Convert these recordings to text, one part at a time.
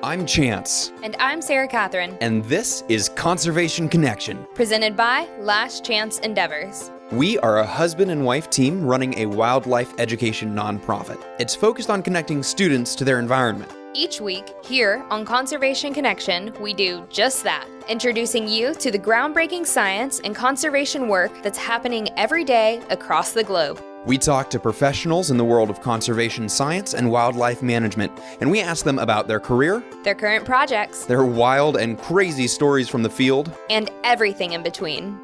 I'm Chance. And I'm Sarah Catherine. And this is Conservation Connection, presented by Last Chance Endeavors. We are a husband and wife team running a wildlife education nonprofit. It's focused on connecting students to their environment. Each week, here on Conservation Connection, we do just that, introducing you to the groundbreaking science and conservation work that's happening every day across the globe. We talk to professionals in the world of conservation science and wildlife management, and we ask them about their career, their current projects, their wild and crazy stories from the field, and everything in between.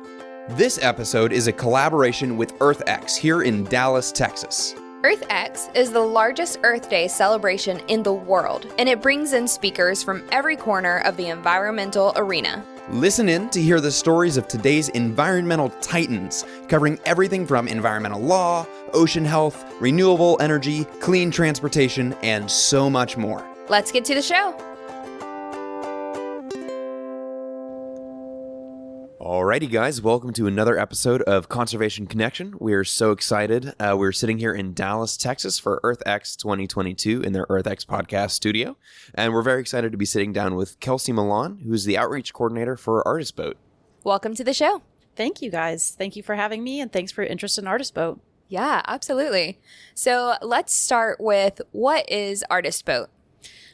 This episode is a collaboration with EarthX here in Dallas, Texas. EarthX is the largest Earth Day celebration in the world, and it brings in speakers from every corner of the environmental arena. Listen in to hear the stories of today's environmental titans, covering everything from environmental law, ocean health, renewable energy, clean transportation, and so much more. Let's get to the show. Alrighty guys, welcome to another episode of Conservation Connection. We're so excited. We're sitting here in Dallas, Texas for EarthX 2022 in their EarthX podcast studio. And we're very excited to be sitting down with Kelsey Malan, who's the outreach coordinator for Artist Boat. Welcome to the show. Thank you guys. Thank you for having me, and thanks for your interest in Artist Boat. Yeah, absolutely. So let's start with, what is Artist Boat?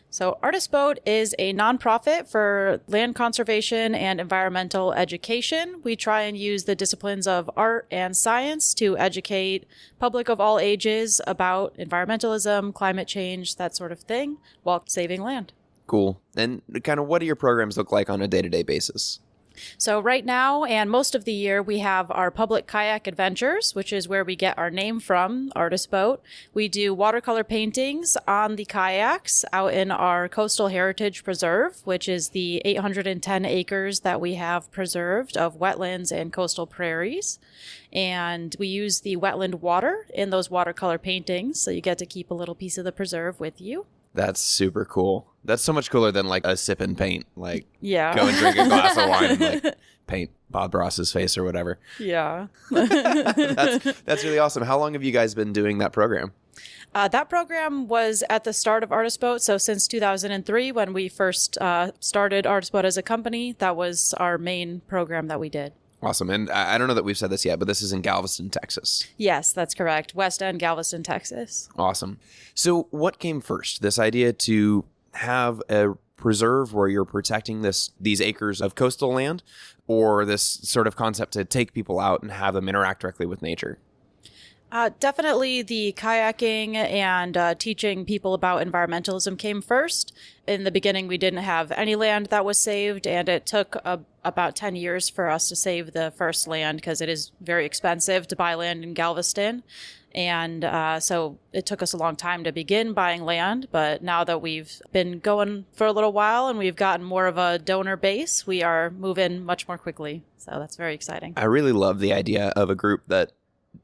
So Artist Boat is a nonprofit for land conservation and environmental education. We try and use the disciplines of art and science to educate public of all ages about environmentalism, climate change, that sort of thing, while saving land. Cool. And kind of what do your programs look like on a day-to-day basis? So right now and most of the year, we have our public kayak adventures, which is where we get our name from, Artist Boat. We do watercolor paintings on the kayaks out in our Coastal Heritage Preserve, which is the 810 acres that we have preserved of wetlands and coastal prairies. And we use the wetland water in those watercolor paintings, so you get to keep a little piece of the preserve with you. That's super cool. That's so much cooler than like a sip and paint. Like, yeah, go and drink a glass of wine and like paint Bob Ross's face or whatever. Yeah. That's really awesome. How long have you guys been doing that program? That program was at the start of Artist Boat. So since 2003, when we first started Artist Boat as a company, that was our main program that we did. Awesome. And I don't know that we've said this yet, but this is in Galveston, Texas. Yes, that's correct. West End, Galveston, Texas. Awesome. So what came first? This idea to have a preserve where you're protecting these acres of coastal land, or this sort of concept to take people out and have them interact directly with nature? Definitely the kayaking and teaching people about environmentalism came first. In the beginning, we didn't have any land that was saved, and it took about 10 years for us to save the first land because it is very expensive to buy land in Galveston. And so it took us a long time to begin buying land. But now that we've been going for a little while and we've gotten more of a donor base, we are moving much more quickly. So that's very exciting. I really love the idea of a group that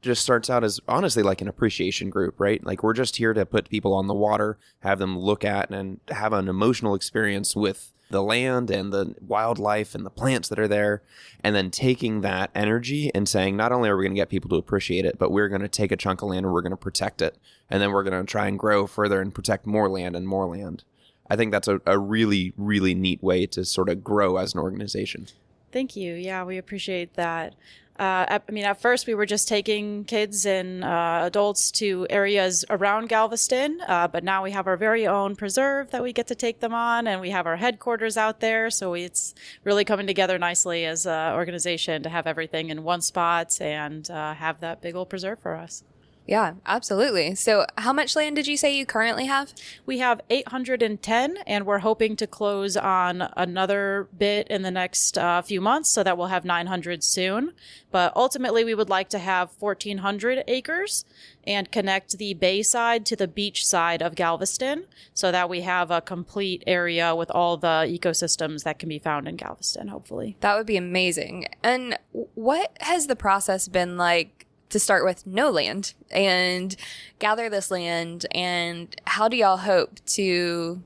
just starts out as honestly like an appreciation group, right? Like, we're just here to put people on the water, have them look at and have an emotional experience with the land and the wildlife and the plants that are there, and then taking that energy and saying, not only are we going to get people to appreciate it, but we're going to take a chunk of land and we're going to protect it, and then we're going to try and grow further and protect more land and more land. I think that's a really, really neat way to sort of grow as an organization. Thank you. Yeah, we appreciate that. At first we were just taking kids and adults to areas around Galveston, but now we have our very own preserve that we get to take them on, and we have our headquarters out there. So it's really coming together nicely as an organization to have everything in one spot and have that big old preserve for us. Yeah, absolutely. So how much land did you say you currently have? We have 810, and we're hoping to close on another bit in the next few months, so that we'll have 900 soon. But ultimately, we would like to have 1,400 acres and connect the bay side to the beach side of Galveston, so that we have a complete area with all the ecosystems that can be found in Galveston, hopefully. That would be amazing. And what has the process been like to start with no land and gather this land, and how do y'all hope to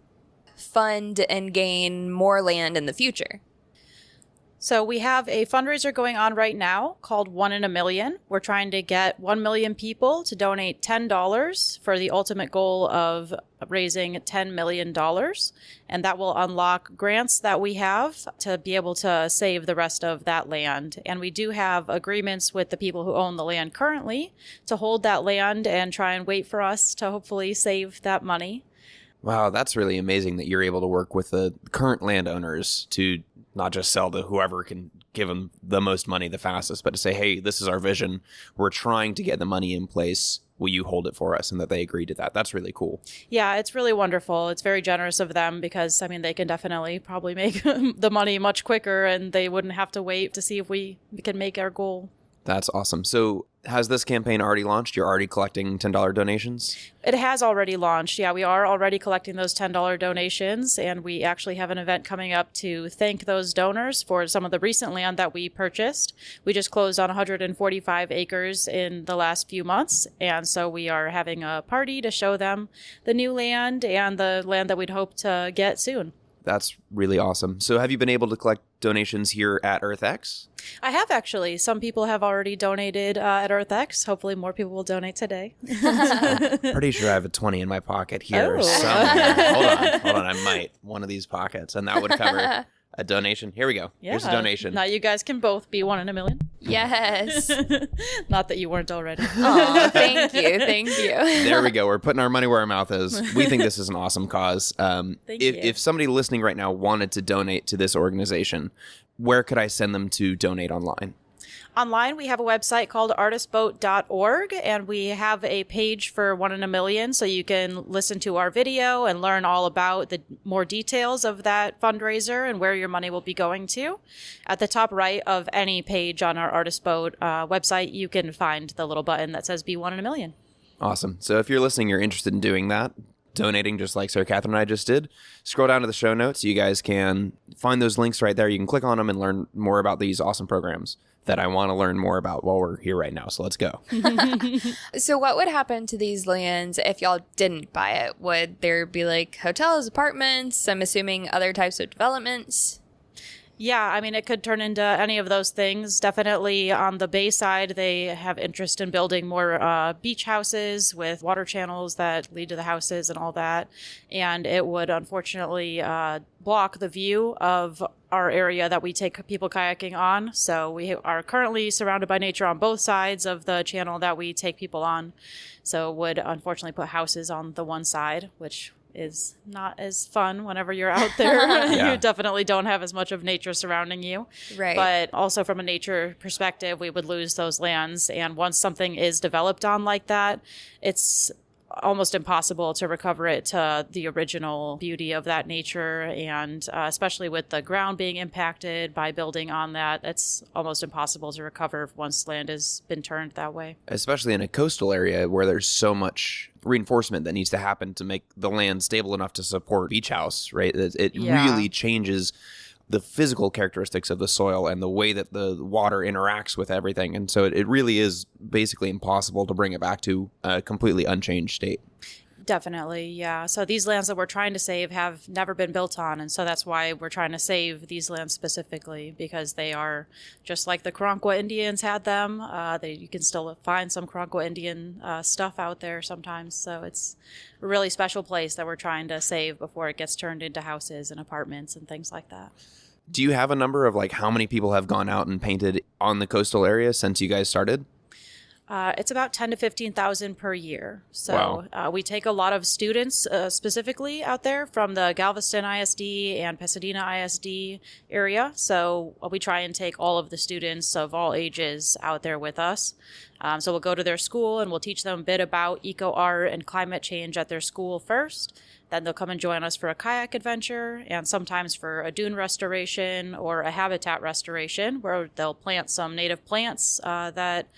fund and gain more land in the future? So we have a fundraiser going on right now called 1 in a Million. We're trying to get 1 million people to donate $10 for the ultimate goal of raising $10 million. And that will unlock grants that we have to be able to save the rest of that land. And we do have agreements with the people who own the land currently to hold that land and try and wait for us to hopefully save that money. Wow, that's really amazing that you're able to work with the current landowners to not just sell to whoever can give them the most money the fastest, but to say, hey, this is our vision. We're trying to get the money in place. Will you hold it for us? And that they agreed to that. That's really cool. Yeah, it's really wonderful. It's very generous of them because, I mean, they can definitely probably make the money much quicker and they wouldn't have to wait to see if we can make our goal. That's awesome. So has this campaign already launched? You're already collecting $10 donations? It has already launched. Yeah, we are already collecting those $10 donations, and we actually have an event coming up to thank those donors for some of the recent land that we purchased. We just closed on 145 acres in the last few months, and so we are having a party to show them the new land and the land that we'd hope to get soon. That's really awesome. So have you been able to collect donations here at EarthX? I have actually. Some people have already donated at EarthX. Hopefully more people will donate today. Pretty sure I have a 20 in my pocket here Oh. somewhere. Hold on. I might. One of these pockets. And that would cover a donation. Here we go. Yeah. Here's a donation. Now you guys can both be 1 in a million. Yes. Not that you weren't already. Oh, thank you. Thank you. There we go. We're putting our money where our mouth is. We think this is an awesome cause. Thank you. If somebody listening right now wanted to donate to this organization, where could I send them to donate online? Online, we have a website called artistboat.org, and we have a page for 1 in a Million, so you can listen to our video and learn all about the more details of that fundraiser and where your money will be going to. At the top right of any page on our Artist Boat website, you can find the little button that says Be 1 in a Million. Awesome. So if you're listening, you're interested in doing that, donating just like Sarah Catherine and I just did, scroll down to the show notes. You guys can find those links right there. You can click on them and learn more about these awesome programs that I want to learn more about while we're here right now. So let's go. So what would happen to these lands if y'all didn't buy it? Would there be like hotels, apartments? I'm assuming other types of developments. Yeah, I mean, it could turn into any of those things. Definitely on the bay side, they have interest in building more beach houses with water channels that lead to the houses and all that. And it would unfortunately block the view of our area that we take people kayaking on. So we are currently surrounded by nature on both sides of the channel that we take people on. So it would unfortunately put houses on the one side, which is not as fun whenever you're out there. Yeah. You definitely don't have as much of nature surrounding you. Right. But also from a nature perspective, we would lose those lands. And once something is developed on like that, it's almost impossible to recover it to the original beauty of that nature. And especially with the ground being impacted by building on that, it's almost impossible to recover once land has been turned that way. Especially in a coastal area where there's so much reinforcement that needs to happen to make the land stable enough to support beach house, right? It Yeah. really changes the physical characteristics of the soil and the way that the water interacts with everything. And so it really is basically impossible to bring it back to a completely unchanged state. Definitely, yeah. So these lands that we're trying to save have never been built on, and so that's why we're trying to save these lands specifically, because they are just like the Karankawa Indians had them. You can still find some Karankawa Indian stuff out there sometimes, so it's a really special place that we're trying to save before it gets turned into houses and apartments and things like that. Do you have a number of like how many people have gone out and painted on the coastal area since you guys started? It's about 10 to 15,000 per year. So we take a lot of students specifically out there from the Galveston ISD and Pasadena ISD area. So we try and take all of the students of all ages out there with us. So we'll go to their school and we'll teach them a bit about eco art and climate change at their school first. Then they'll come and join us for a kayak adventure and sometimes for a dune restoration or a habitat restoration where they'll plant some native plants that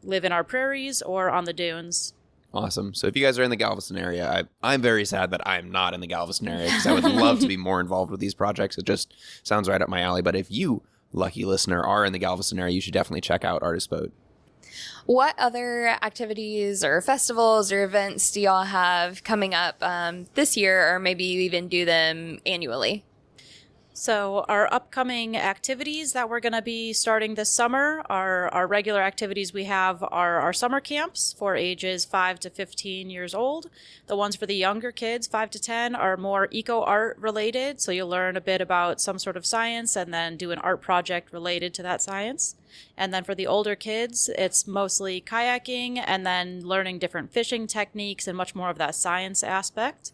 live in our prairies or on the dunes. Awesome. So if you guys are in the Galveston area, I'm very sad that I'm not in the Galveston area because I would love to be more involved with these projects. It just sounds right up my alley. But if you, lucky listener, are in the Galveston area, you should definitely check out Artist Boat. What other activities or festivals or events do y'all have coming up this year, or maybe you even do them annually? So our upcoming activities that we're going to be starting this summer are our regular activities. We have our summer camps for ages 5 to 15 years old. The ones for the younger kids, 5 to 10, are more eco-art related. So you'll learn a bit about some sort of science and then do an art project related to that science. And then for the older kids, it's mostly kayaking and then learning different fishing techniques and much more of that science aspect.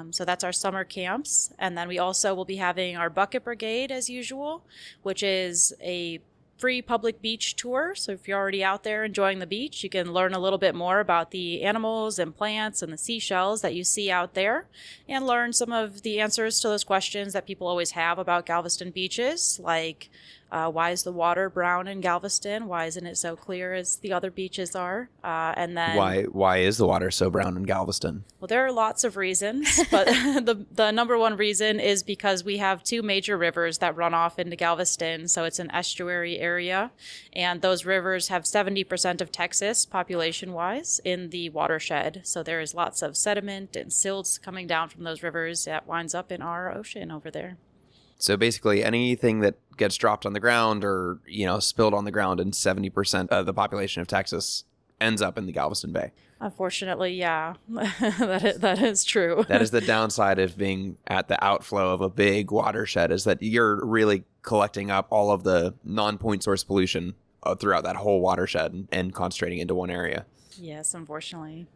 So that's our summer camps. And then we also will be having our Bucket Brigade as usual, which is a free public beach tour. So if you're already out there enjoying the beach, you can learn a little bit more about the animals and plants and the seashells that you see out there and learn some of the answers to those questions that people always have about Galveston beaches, like why is the water brown in Galveston? Why isn't it so clear as the other beaches are? And then Why is the water so brown in Galveston? Well, there are lots of reasons, but the number one reason is because we have two major rivers that run off into Galveston, so it's an estuary area, and those rivers have 70% of Texas, population-wise, in the watershed. So there is lots of sediment and silts coming down from those rivers that winds up in our ocean over there. So basically anything that gets dropped on the ground or, spilled on the ground in 70% of the population of Texas ends up in the Galveston Bay. Unfortunately, yeah, that is true. That is the downside of being at the outflow of a big watershed, is that you're really collecting up all of the non-point source pollution throughout that whole watershed and concentrating into one area. Yes, unfortunately.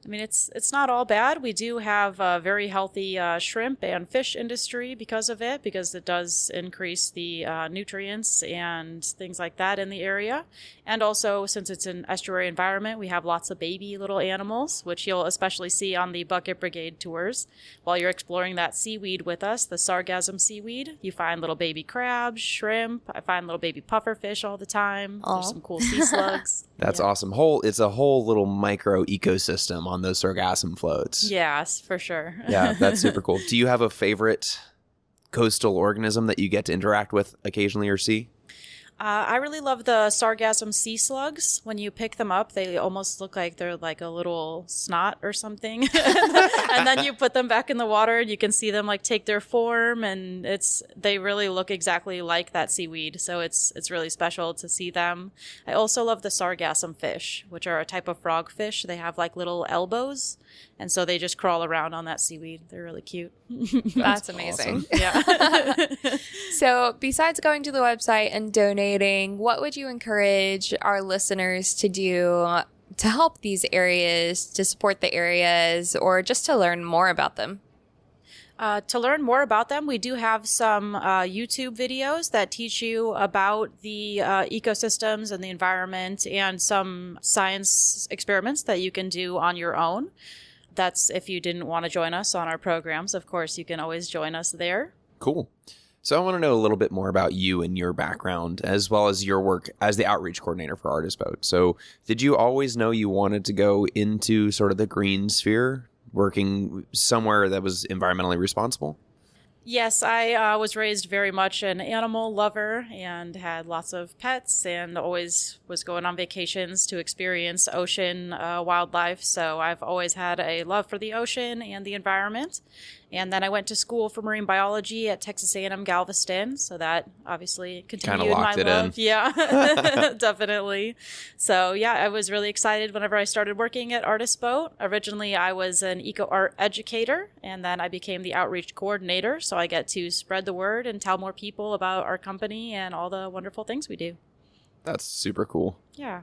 I mean, it's not all bad. We do have a very healthy shrimp and fish industry because of it, because it does increase the nutrients and things like that in the area. And also, since it's an estuary environment, we have lots of baby little animals, which you'll especially see on the Bucket Brigade tours. While you're exploring that seaweed with us, the sargassum seaweed, you find little baby crabs, shrimp. I find little baby pufferfish all the time. Aww. There's some cool sea slugs. That's Yeah. awesome. It's a whole little micro ecosystem on those sargassum floats. Yes, for sure. Yeah, that's super cool. Do you have a favorite coastal organism that you get to interact with occasionally or see? I really love the sargassum sea slugs. When you pick them up, they almost look like they're like a little snot or something. And then you put them back in the water and you can see them like take their form, and they really look exactly like that seaweed. So it's really special to see them. I also love the sargassum fish, which are a type of frogfish. They have like little elbows, and so they just crawl around on that seaweed. They're really cute. That's amazing. Awesome. Yeah. So, besides going to the website and donating, what would you encourage our listeners to do to help these areas, to support the areas, or just to learn more about them? To learn more about them, we do have some YouTube videos that teach you about the ecosystems and the environment, and some science experiments that you can do on your own. That's if you didn't want to join us on our programs. Of course, you can always join us there. Cool. So I want to know a little bit more about you and your background, as well as your work as the outreach coordinator for Artist Boat. So did you always know you wanted to go into sort of the green sphere, working somewhere that was environmentally responsible? Yes, I was raised very much an animal lover and had lots of pets, and always was going on vacations to experience ocean wildlife. So I've always had a love for the ocean and the environment. And then I went to school for marine biology at Texas A&M Galveston. So that obviously continued my locked it love. in. Yeah, definitely. So yeah, I was really excited whenever I started working at Artist Boat. Originally, I was an eco art educator, and then I became the outreach coordinator. So I get to spread the word and tell more people about our company and all the wonderful things we do. That's super cool. Yeah.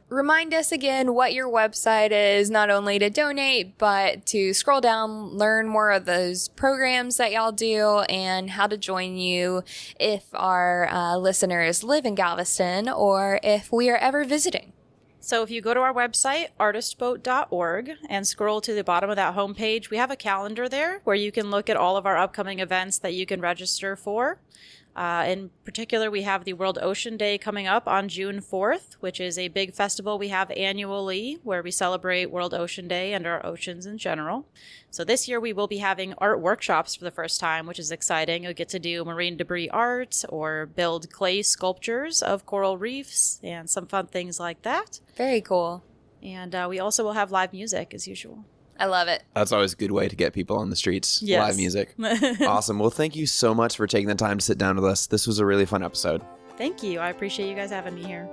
Remind us again what your website is, not only to donate, but to scroll down, learn more of those programs that y'all do, and how to join you if our listeners live in Galveston or if we are ever visiting. So if you go to our website, artistboat.org, and scroll to the bottom of that homepage, we have a calendar there where you can look at all of our upcoming events that you can register for. In particular, we have the World Ocean Day coming up on June 4th, which is a big festival we have annually where we celebrate World Ocean Day and our oceans in general. So this year we will be having art workshops for the first time, which is exciting. You'll get to do marine debris art or build clay sculptures of coral reefs and some fun things like that. Very cool. And we also will have live music as usual. I love it. That's always a good way to get people on the streets. Yes. Live music. Awesome. Well, thank you so much for taking the time to sit down with us. This was a really fun episode. Thank you. I appreciate you guys having me here.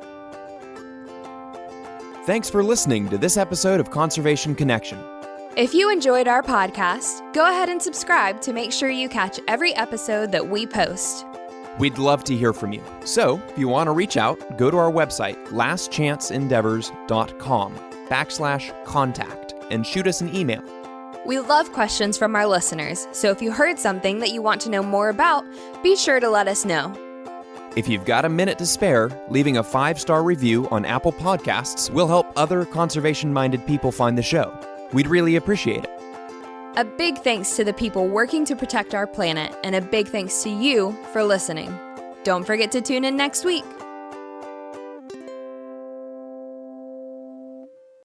Thanks for listening to this episode of Conservation Connection. If you enjoyed our podcast, go ahead and subscribe to make sure you catch every episode that we post. We'd love to hear from you. So if you want to reach out, go to our website, lastchanceendeavors.com/contact and shoot us an email. We love questions from our listeners, so if you heard something that you want to know more about, be sure to let us know. If you've got a minute to spare, leaving a 5-star review on Apple Podcasts will help other conservation-minded people find the show. We'd really appreciate it. A big thanks to the people working to protect our planet, and a big thanks to you for listening. Don't forget to tune in next week.